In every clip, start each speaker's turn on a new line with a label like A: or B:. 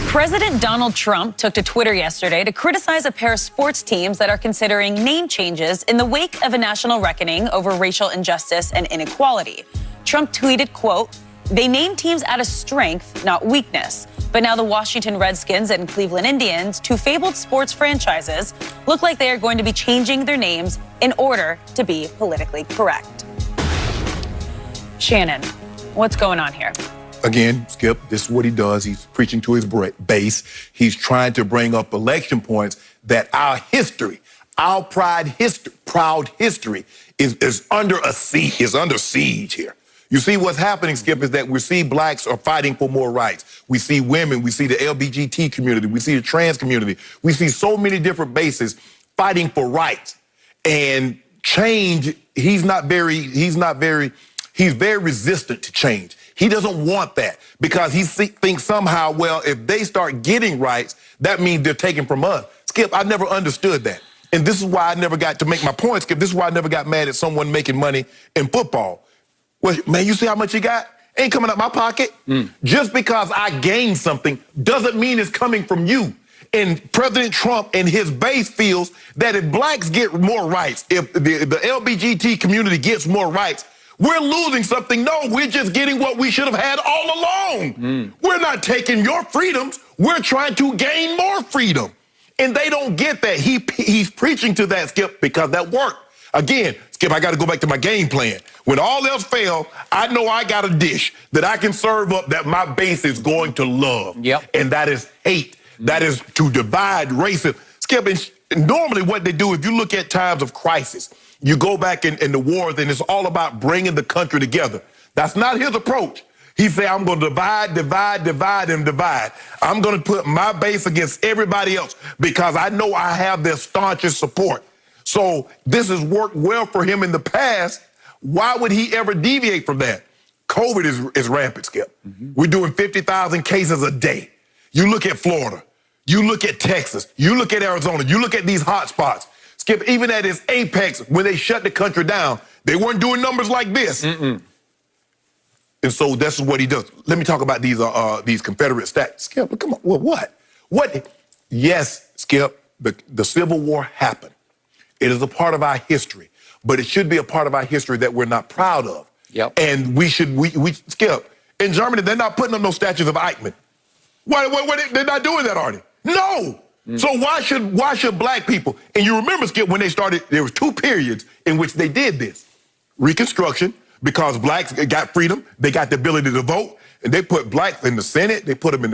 A: President Donald Trump took to Twitter yesterday to criticize a pair of sports teams that are considering name changes in the wake of a national reckoning over racial injustice and inequality. Trump tweeted, quote, "They name teams out of strength, not weakness. But now the Washington Redskins and Cleveland Indians, two fabled sports franchises, look like they are going to be changing their names in order to be politically correct." Shannon, what's going on here?
B: Again, Skip, this is what he does. He's preaching to his base. He's trying to bring up election points that our history, our proud history is under siege here. You see what's happening, Skip, is that we see blacks are fighting for more rights. We see women, we see the LGBT community, we see the trans community. We see so many different bases fighting for rights. And change, he's very resistant to change. He doesn't want that because he thinks somehow, well, if they start getting rights, that means they're taking from us. Skip, I never understood that. And this is why I never got to make my point, Skip. This is why I never got mad at someone making money in football. Well, man, you see how much you got? Ain't coming out my pocket. Just because I gained something doesn't mean it's coming from you. And President Trump and his base feels that if blacks get more rights, if the LGBT community gets more rights, we're losing something. No, we're just getting what we should have had all along. We're not taking your freedoms. We're trying to gain more freedom. And they don't get that. He's preaching to that, Skip, because that worked. Again, Skip, I got to go back to my game plan. When all else fails, I know I got a dish that I can serve up that my base is going to love. And that is hate. That is to divide races. Skip, and normally what they do, if you look at times of crisis, you go back in the wars, and it's all about bringing the country together. That's not his approach. He said, I'm going to divide, and divide. I'm going to put my base against everybody else because I know I have their staunchest support. So this has worked well for him in the past. Why would he ever deviate from that? COVID is rampant, Skip. We're doing 50,000 cases a day. You look at Florida. You look at Texas. You look at Arizona. You look at these hot spots. Skip, even at its apex, when they shut the country down, they weren't doing numbers like this. And so this is what he does. Let me talk about these Confederate stats. Skip, come on, well, what? Yes, Skip, the Civil War happened. It is a part of our history, but it should be a part of our history that we're not proud of. And we Skip, in Germany, they're not putting up no statues of Eichmann. They're not doing that, are they? No. So why should black people? And you remember, Skip, when they started, there was 2 periods in which they did this. Reconstruction, because blacks got freedom, they got the ability to vote, and they put blacks in the Senate, they put them in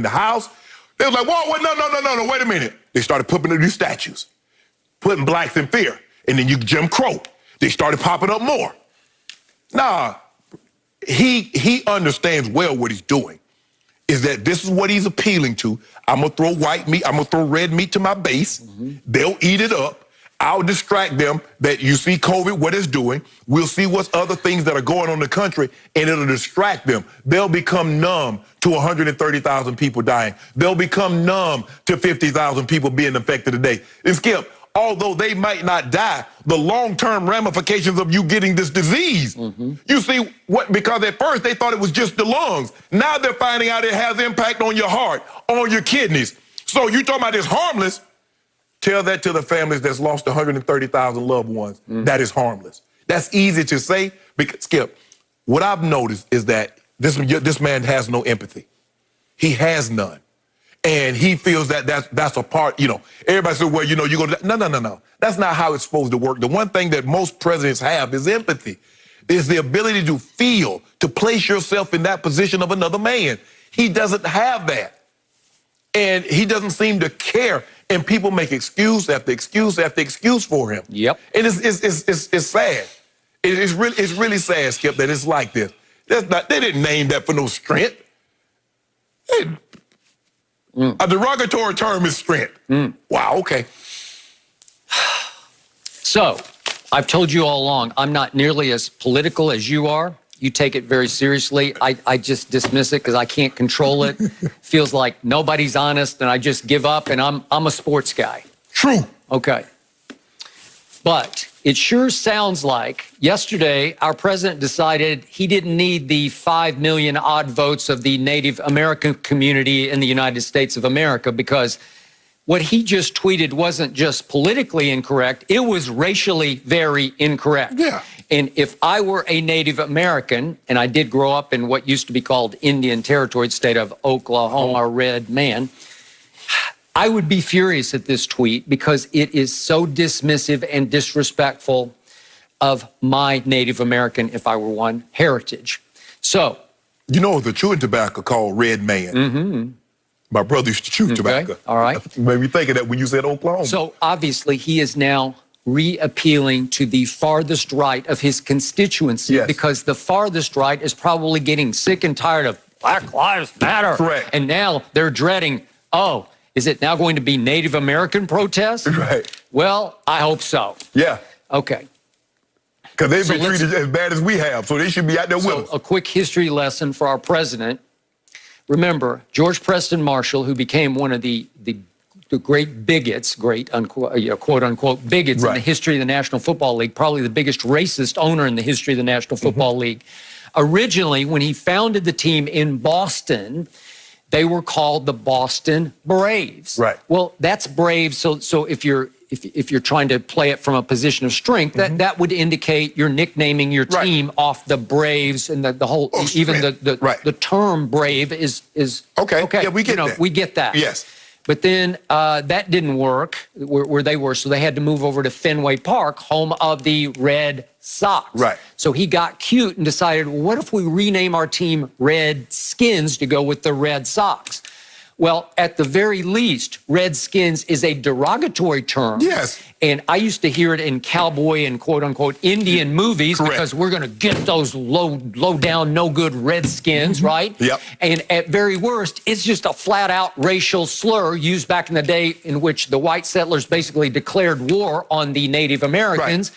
B: the House. They was like, whoa, no, wait a minute. They started putting up these statues, putting blacks in fear. And then Jim Crow, they started popping up more. Nah, he understands well what he's doing. Is that this is what he's appealing to. I'm going to throw white meat, I'm going to throw red meat to my base. They'll eat it up. I'll distract them that you see COVID, what it's doing. We'll see what's other things that are going on in the country, and it'll distract them. They'll become numb to 130,000 people dying. They'll become numb to 50,000 people being affected today. And Skip, although they might not die, the long-term ramifications of you getting this disease. You see, because at first they thought it was just the lungs. Now they're finding out it has impact on your heart, on your kidneys. So you talking about it's harmless. Tell that to the families that's lost 130,000 loved ones. That is harmless. That's easy to say, because, Skip, what I've noticed is that this man has no empathy. He has none. And he feels that that's a part, everybody says, well, you're going to, no. That's not how it's supposed to work. The one thing that most presidents have is empathy, is the ability to feel, to place yourself in that position of another man. He doesn't have that. And he doesn't seem to care. And people make excuse after excuse after excuse for him. And it's sad. It's really sad, Skip, that it's like this. They didn't name that for no strength. A derogatory term is strength. Wow, okay.
C: So, I've told you all along, I'm not nearly as political as you are. You take it very seriously. I just dismiss it because I can't control it. Feels like nobody's honest, and I just give up, and I'm a sports guy.
B: True.
C: Okay. But it sure sounds like yesterday our president decided he didn't need the 5 million odd votes of the Native American community in the United States of America, because what he just tweeted wasn't just politically incorrect, it was racially very incorrect.
B: Yeah.
C: And if I were a Native American, and I did grow up in what used to be called Indian Territory, the state of Oklahoma, red man, I would be furious at this tweet because it is so dismissive and disrespectful of my Native American, if I were one, heritage. So,
B: you know, the chewing tobacco called red man.
C: mm-hmm.
B: My brother used to chew tobacco.
C: All right.
B: Made me think of that when you said Oklahoma.
C: So obviously he is now re-appealing to the farthest right of his constituency,
B: yes,
C: because the farthest right is probably getting sick and tired of Black Lives Matter.
B: Correct.
C: And now they're dreading, oh, is it now going to be Native American protests?
B: Right.
C: Well, I hope so.
B: Yeah.
C: Okay.
B: Because they've been treated as bad as we have, so they should be out there with us.
C: A quick history lesson for our president. Remember, George Preston Marshall, who became one of the great bigots, great unquote, quote unquote bigots in the history of the National Football League, probably the biggest racist owner in the history of the National Football League. Originally, when he founded the team in Boston, they were called the Boston Braves.
B: Right.
C: Well, that's brave. So if you're trying to play it from a position of strength, that would indicate you're nicknaming your team off the Braves, and the whole even the term brave is
B: okay. Yeah, we get that.
C: We get that.
B: Yes.
C: But then that didn't work where they were, so they had to move over to Fenway Park, home of the Red Sox.
B: Right.
C: So he got cute and decided, well, what if we rename our team Redskins to go with the Red Sox? Well, at the very least, Redskins is a derogatory term.
B: Yes.
C: And I used to hear it in cowboy and quote-unquote Indian movies.
B: Correct.
C: Because we're going to get those low-down, no-good Redskins, right?
B: Yep.
C: And at very worst, it's just a flat-out racial slur used back in the day in which the white settlers basically declared war on the Native Americans. Right.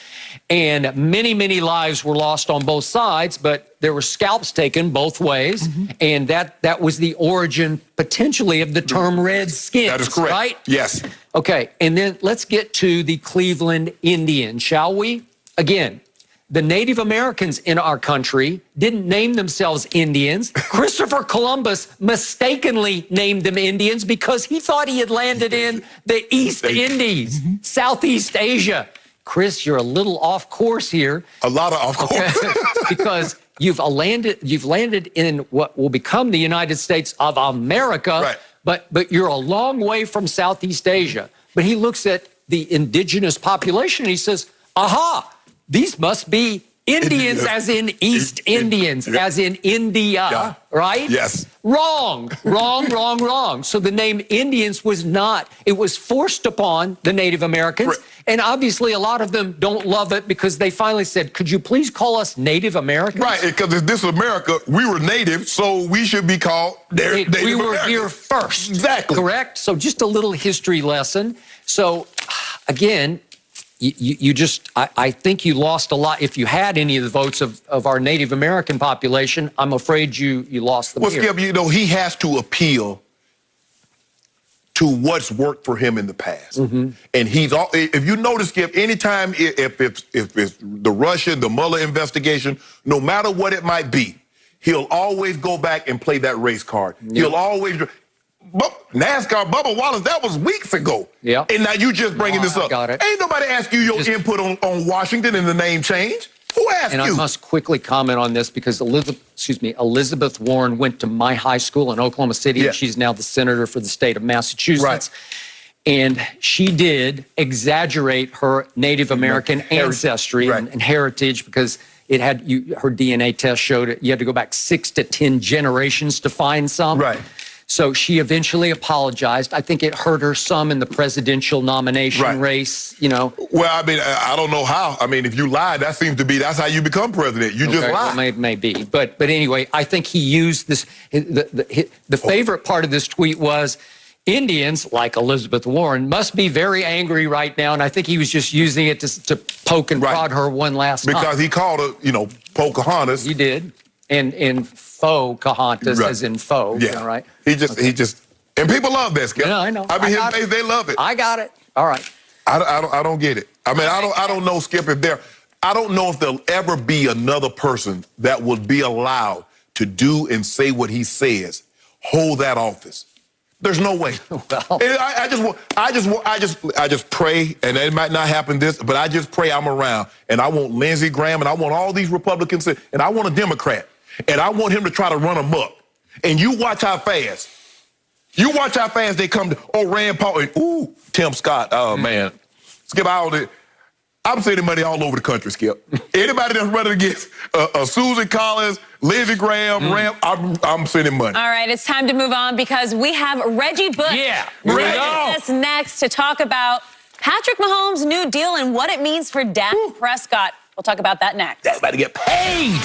C: And many, many lives were lost on both sides, but there were scalps taken both ways. And that was the origin, potentially, of the term Redskins.
B: That is correct.
C: Right?
B: Yes.
C: Okay, and then let's get to the Cleveland Indians, shall we? Again, the Native Americans in our country didn't name themselves Indians. Christopher Columbus mistakenly named them Indians because he thought he had landed in the East Indies, Southeast Asia. Chris, you're a little off course here.
B: A lot of off course.
C: Okay? Because you've landed in what will become the United States of America.
B: Right.
C: But you're a long way from Southeast Asia. But he looks at the indigenous population and he says, aha, these must be Indians, as in East Indians, as in India, right?
B: Yes.
C: Wrong. So the name Indians was not, it was forced upon the Native Americans.
B: Right.
C: And obviously a lot of them don't love it because they finally said, could you please call us Native Americans?
B: Right, because this is America, we were native, so we should be called Native Americans.
C: We were here first.
B: Exactly.
C: Correct? So just a little history lesson. So again, I think you lost a lot. If you had any of the votes of our Native American population, I'm afraid you lost them here.
B: Skip, he has to appeal to what's worked for him in the past. And if you notice, Skip, anytime if it's the Russia, the Mueller investigation, no matter what it might be, he'll always go back and play that race card. He'll always... NASCAR, Bubba Wallace, that was weeks ago. Yeah. And now you just bringing this up.
C: Got it.
B: Ain't nobody asked you your input on Washington and the name change. Who asked you?
C: And I must quickly comment on this because Elizabeth Warren went to my high school in Oklahoma City, and she's now the senator for the state of Massachusetts.
B: Right.
C: And she did exaggerate her Native American ancestry and heritage because it had her DNA test showed it. You had to go back 6 to 10 generations to find some. Right. So she eventually apologized. I think it hurt her some in the presidential nomination race,
B: Well, I mean, I don't know how. I mean, if you lie, that's how you become president. You just lie.
C: Well, maybe. But anyway, I think he used this. The favorite part of this tweet was Indians, like Elizabeth Warren, must be very angry right now. And I think he was just using it to poke and prod her one last time.
B: Because he called her, Pocahontas.
C: He did. And Pocahontas, as in foe.
B: Yeah.
C: Right.
B: He just, and people love that, Skip.
C: Yeah, I know.
B: I mean, they love it.
C: I got it. All right.
B: I don't get it. I mean, I don't know, Skip, I don't know if there'll ever be another person that would be allowed to do and say what he says, hold that office. There's no way.
C: Well,
B: I just pray, and it might not happen but I just pray I'm around, and I want Lindsey Graham, and I want all these Republicans, and I want a Democrat, and I want him to try to run amok. And you watch how fast. You watch how fast they come to, Rand Paul, and Tim Scott, oh man. Skip, I'm sending money all over the country, Skip. Anybody that's running against Susan Collins, Lindsey Graham, Rand, I'm sending money.
A: All right, it's time to move on because we have Reggie Bush with us next to talk about Patrick Mahomes' new deal and what it means for Dak Prescott. We'll talk about that next.
B: That's about to get paid.